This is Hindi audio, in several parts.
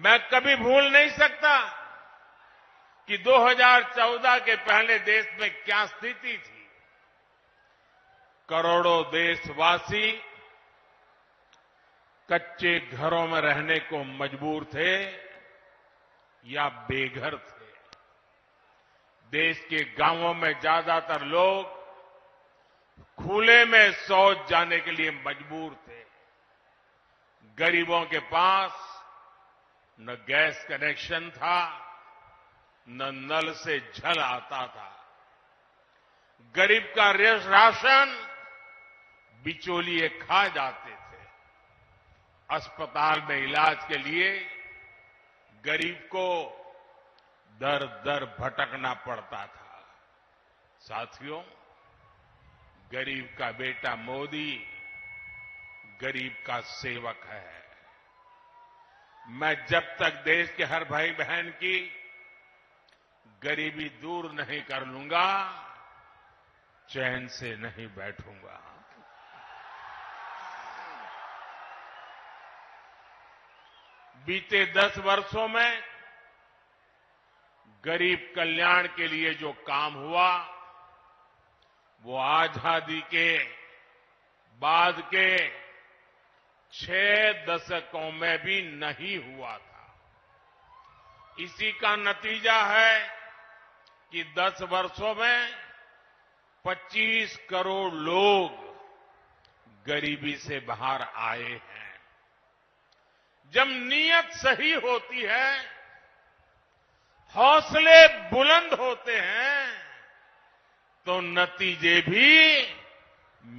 मैं कभी भूल नहीं सकता कि 2014 के पहले देश में क्या स्थिति थी। करोड़ों देशवासी कच्चे घरों में रहने को मजबूर थे या बेघर थे। देश के गांवों में ज्यादातर लोग खुले में शौच जाने के लिए मजबूर थे। गरीबों के पास न गैस कनेक्शन था, न नल से जल आता था। गरीब का राशन बिचौलिए खा जाते थे। अस्पताल में इलाज के लिए गरीब को दर दर भटकना पड़ता था। साथियों, गरीब का बेटा मोदी गरीब का सेवक है। मैं जब तक देश के हर भाई बहन की गरीबी दूर नहीं कर लूंगा, चैन से नहीं बैठूंगा। बीते 10 वर्षों में गरीब कल्याण के लिए जो काम हुआ, वो आजादी के बाद के 6 दशकों में भी नहीं हुआ था। इसी का नतीजा है कि 10 वर्षों में 25 करोड़ लोग गरीबी से बाहर आए हैं। जब नीयत सही होती है, हौसले बुलंद होते हैं, तो नतीजे भी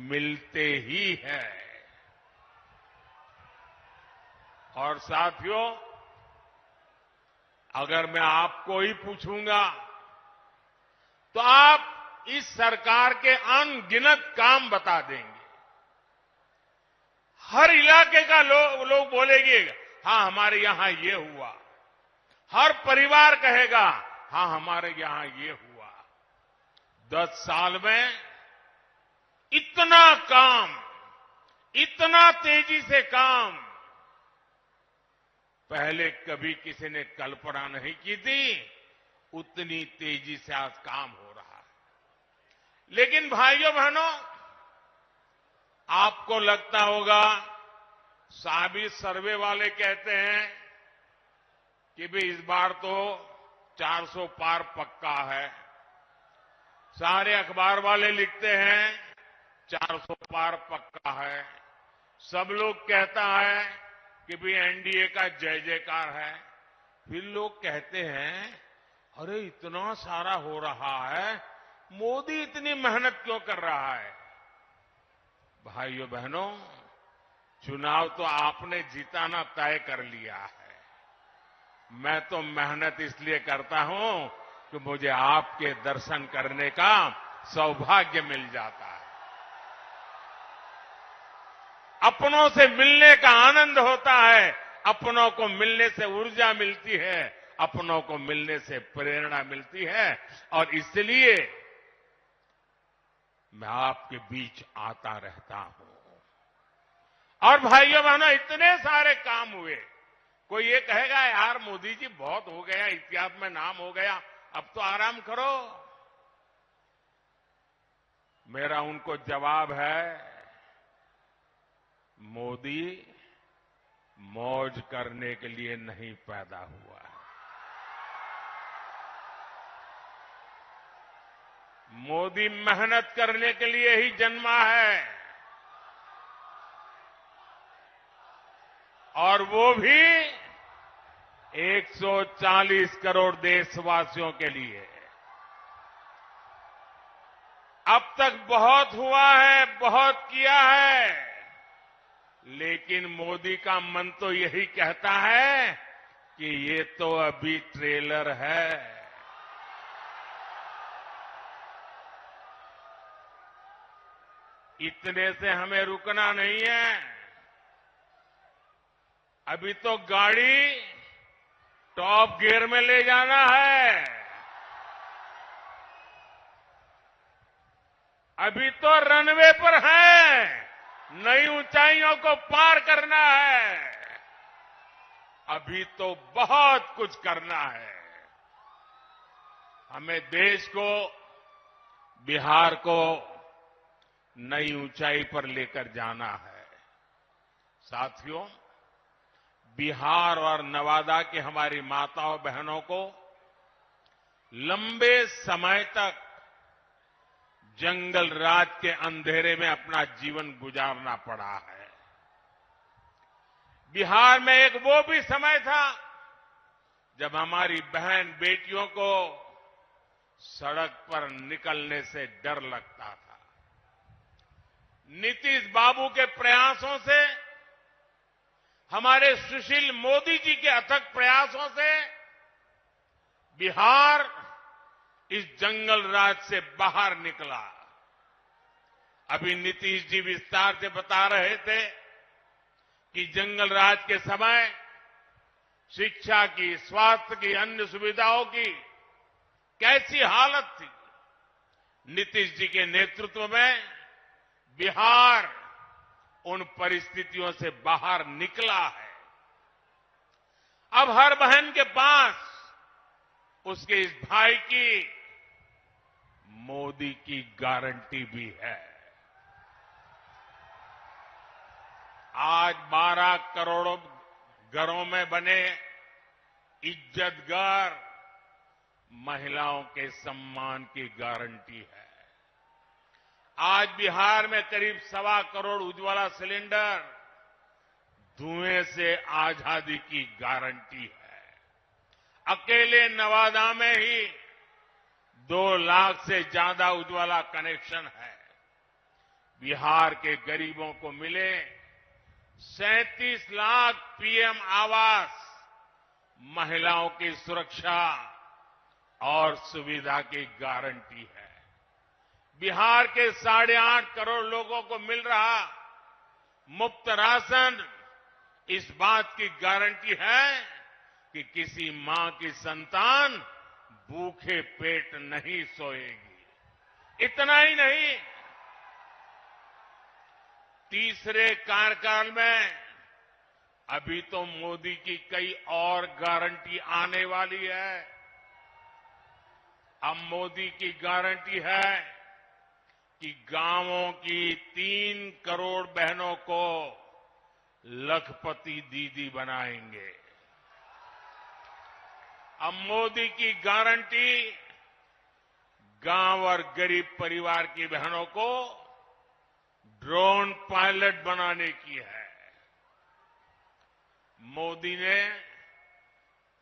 मिलते ही हैं। और साथियों, अगर मैं आपको ही पूछूंगा तो आप इस सरकार के अनगिनत काम बता देंगे। हर इलाके का लोग बोलेंगे, हाँ हमारे यहां ये हुआ। हर परिवार कहेगा, हाँ हमारे यहां ये हुआ। 10 साल में इतना काम, इतना तेजी से काम पहले कभी किसी ने कल्पना नहीं की थी। उतनी तेजी से आज काम हो रहा है। लेकिन भाइयों बहनों, आपको लगता होगा, साबित सर्वे वाले कहते हैं कि भाई इस बार तो 400 पार पक्का है। सारे अखबार वाले लिखते हैं 400 पार पक्का है। सब लोग कहता है कि भाई एनडीए का जय जयकार है। फिर लोग कहते हैं, अरे इतना सारा हो रहा है, मोदी इतनी मेहनत क्यों कर रहा है? भाइयों बहनों, चुनाव तो आपने जिताना तय कर लिया है। मैं तो मेहनत इसलिए करता हूं कि मुझे आपके दर्शन करने का सौभाग्य मिल जाता है। अपनों से मिलने का आनंद होता है। अपनों को मिलने से ऊर्जा मिलती है, अपनों को मिलने से प्रेरणा मिलती है। और इसलिए मैं आपके बीच आता रहता हूं। और भाइयों बहनों, इतने सारे काम हुए। कोई ये कहेगा, यार मोदी जी बहुत हो गया, इतिहास में नाम हो गया, अब तो आराम करो। मेरा उनको जवाब है, मोदी मौज करने के लिए नहीं पैदा हुआ है। मोदी मेहनत करने के लिए ही जन्मा है, और वो भी 140 करोड़ देशवासियों के लिए। अब तक बहुत हुआ है, बहुत किया है, लेकिन मोदी का मन तो यही कहता है कि ये तो अभी ट्रेलर है। इतने से हमें रुकना नहीं है। अभी तो गाड़ी टॉप गियर में ले जाना है। अभी तो रनवे पर है, नई ऊंचाइयों को पार करना है। अभी तो बहुत कुछ करना है। हमें देश को, बिहार को नई ऊंचाई पर लेकर जाना है। साथियों, बिहार और नवादा की हमारी माताओं बहनों को लंबे समय तक जंगल राज के अंधेरे में अपना जीवन गुजारना पड़ा है। बिहार में एक वो भी समय था जब हमारी बहन बेटियों को सड़क पर निकलने से डर लगता था। नीतीश बाबू के प्रयासों से, हमारे सुशील मोदी जी के अथक प्रयासों से बिहार इस जंगल राज से बाहर निकला। अभी नीतीश जी विस्तार से बता रहे थे कि जंगल राज के समय शिक्षा की, स्वास्थ्य की, अन्य सुविधाओं की कैसी हालत थी। नीतीश जी के नेतृत्व में बिहार उन परिस्थितियों से बाहर निकला है। अब हर बहन के पास उसके इस भाई की मोदी की गारंटी भी है। आज 12 करोड़ घरों में बने इज्जत घर महिलाओं के सम्मान की गारंटी है। आज बिहार में करीब 1.25 करोड़ उज्ज्वला सिलेंडर धुएं से आजादी की गारंटी है। अकेले नवादा में ही 2 लाख से ज्यादा उज्ज्वला कनेक्शन है। बिहार के गरीबों को मिले 37 लाख पीएम आवास महिलाओं की सुरक्षा और सुविधा की गारंटी है। बिहार के 8.5 करोड़ लोगों को मिल रहा मुफ्त राशन इस बात की गारंटी है कि किसी मां की संतान भूखे पेट नहीं सोएगी। इतना ही नहीं, तीसरे कार्यकाल में अभी तो मोदी की कई और गारंटी आने वाली है। अब मोदी की गारंटी है कि गांवों की 3 करोड़ बहनों को लखपति दीदी बनाएंगे। अब मोदी की गारंटी गांव और गरीब परिवार की बहनों को ड्रोन पायलट बनाने की है। मोदी ने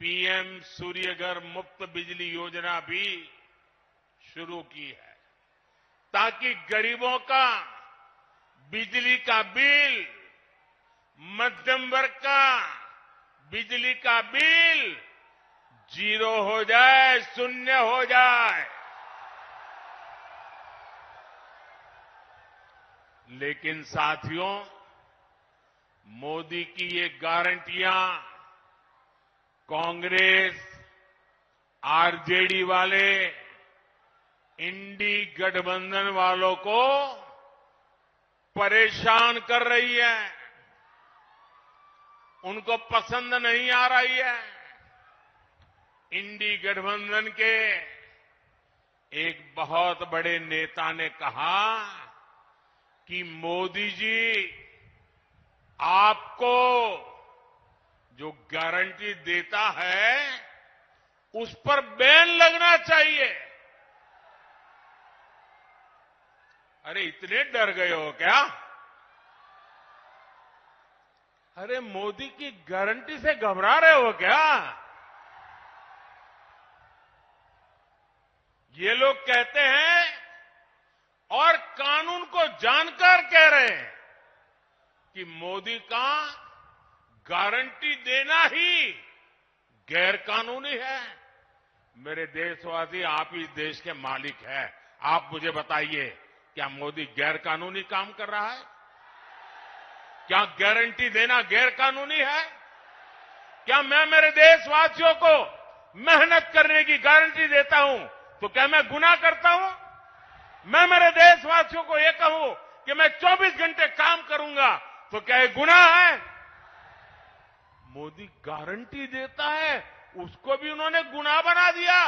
पीएम सूर्यघर मुफ्त बिजली योजना भी शुरू की है ताकि गरीबों का बिजली का बिल, मध्यम वर्ग का बिजली का बिल 0 हो जाए, शून्य हो जाए। लेकिन साथियों, मोदी की ये गारंटियां कांग्रेस, आरजेडी वाले, इंडी गठबंधन वालों को परेशान कर रही है। उनको पसंद नहीं आ रही है। इंडी गठबंधन के एक बहुत बड़े नेता ने कहा कि मोदी जी आपको जो गारंटी देता है उस पर बैन लगना चाहिए। अरे इतने डर गए हो क्या? अरे मोदी की गारंटी से घबरा रहे हो क्या? ये लोग कहते हैं और कानून को जानकर कह रहे हैं कि मोदी का गारंटी देना ही गैर कानूनी है। मेरे देशवासी, आप इस देश के मालिक हैं। आप मुझे बताइए, क्या मोदी गैर कानूनी काम कर रहा है? क्या गारंटी देना गैर कानूनी है? क्या मैं मेरे देशवासियों को मेहनत करने की गारंटी देता हूं तो क्या मैं गुनाह करता हूं? मैं मेरे देशवासियों को यह कहूं कि मैं 24 घंटे काम करूंगा तो क्या ये गुनाह है? मोदी गारंटी देता है, उसको भी उन्होंने गुनाह बना दिया।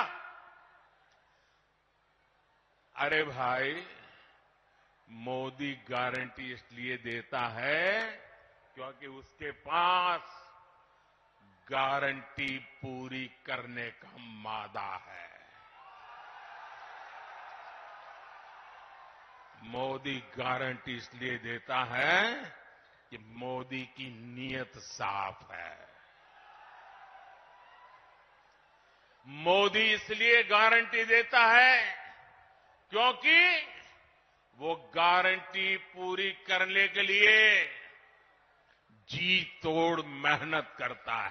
अरे भाई, मोदी गारंटी इसलिए देता है क्योंकि उसके पास गारंटी पूरी करने का मादा है। मोदी गारंटी इसलिए देता है कि मोदी की नीयत साफ है। मोदी इसलिए गारंटी देता है क्योंकि वो गारंटी पूरी करने के लिए जी तोड़ मेहनत करता है।